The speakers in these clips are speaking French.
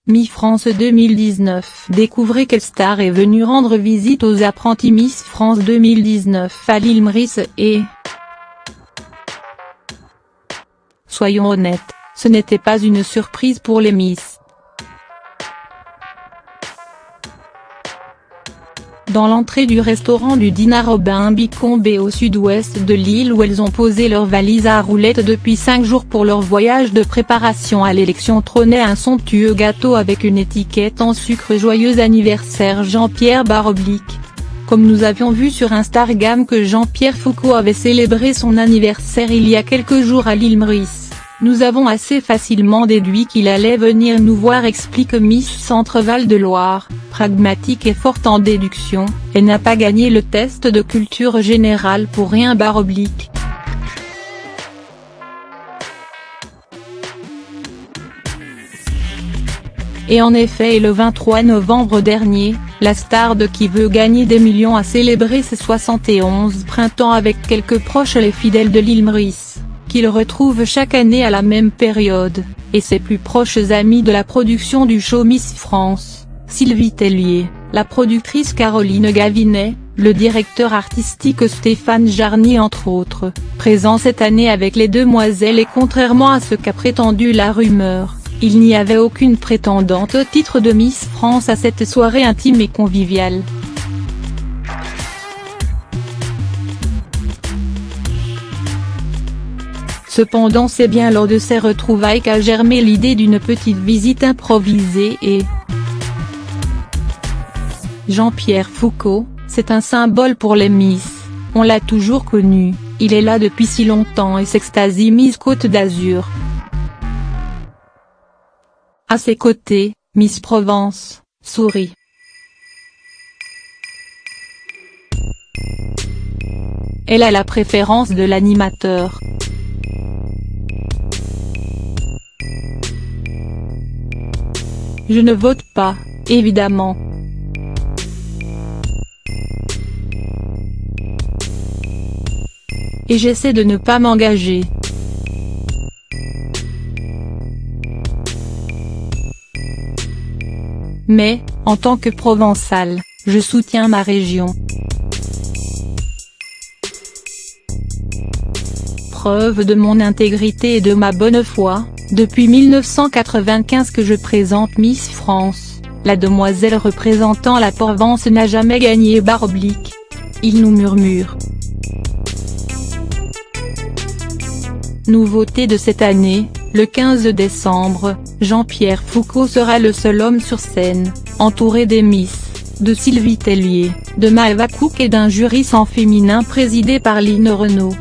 Miss France 2019. Découvrez quelle star est venue rendre visite aux apprentis Miss France 2019 à l'île Maurice et… Soyons honnêtes, ce n'était pas une surprise pour les Miss. Dans l'entrée du restaurant du Dîner Robin Bicombe au sud-ouest de l'île où elles ont posé leurs valises à roulettes depuis 5 jours pour leur voyage de préparation à l'élection trônait un somptueux gâteau avec une étiquette en sucre joyeux anniversaire Jean-Pierre /. Comme nous avions vu sur Instagram que Jean-Pierre Foucault avait célébré son anniversaire il y a quelques jours à l'île Maurice, nous avons assez facilement déduit qu'il allait venir nous voir, explique Miss Centre-Val de Loire. Pragmatique et forte en déduction, elle n'a pas gagné le test de culture générale pour rien /. Et en effet, le 23 novembre dernier, la star de Qui veut gagner des millions a célébré ses 71 printemps avec quelques proches les fidèles de l'île Maurice, qu'il retrouve chaque année à la même période, et ses plus proches amis de la production du show Miss France. Sylvie Tellier, la productrice Caroline Gavinet, le directeur artistique Stéphane Jarny entre autres, présents cette année avec les demoiselles et contrairement à ce qu'a prétendu la rumeur, il n'y avait aucune prétendante au titre de Miss France à cette soirée intime et conviviale. Cependant c'est bien lors de ces retrouvailles qu'a germé l'idée d'une petite visite improvisée et… Jean-Pierre Foucault, c'est un symbole pour les Miss, on l'a toujours connu, il est là depuis si longtemps et s'extasie Miss Côte d'Azur. À ses côtés, Miss Provence, sourit. Elle a la préférence de l'animateur. Je ne vote pas, évidemment. Et j'essaie de ne pas m'engager. Mais, en tant que Provençale, je soutiens ma région. Preuve de mon intégrité et de ma bonne foi, depuis 1995 que je présente Miss France, la demoiselle représentant la Provence n'a jamais gagné /. Il nous murmure. Nouveauté de cette année, le 15 décembre, Jean-Pierre Foucault sera le seul homme sur scène, entouré des Miss, de Sylvie Tellier, de Maëva Cook et d'un jury sans féminin présidé par Line Renaud.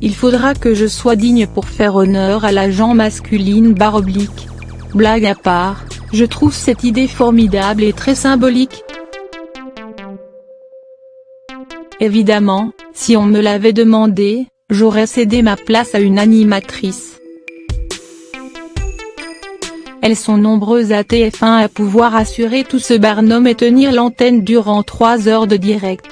Il faudra que je sois digne pour faire honneur à la gent masculine /. Blague à part, je trouve cette idée formidable et très symbolique. Évidemment, si on me l'avait demandé, j'aurais cédé ma place à une animatrice. Elles sont nombreuses à TF1 à pouvoir assurer tout ce barnum et tenir l'antenne durant 3 heures de direct.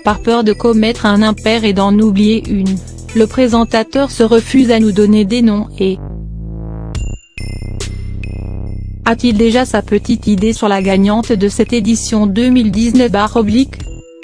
Par peur de commettre un impair et d'en oublier une, le présentateur se refuse à nous donner des noms et… A-t-il déjà sa petite idée sur la gagnante de cette édition 2019 /?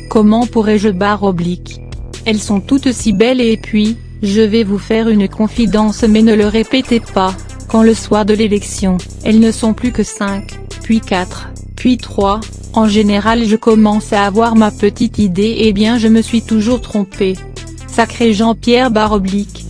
Comment pourrais-je /? Elles sont toutes si belles et puis, je vais vous faire une confidence mais ne le répétez pas, quand le soir de l'élection, elles ne sont plus que 5, puis 4, puis 3, en général je commence à avoir ma petite idée et bien je me suis toujours trompée. Sacré Jean-Pierre /.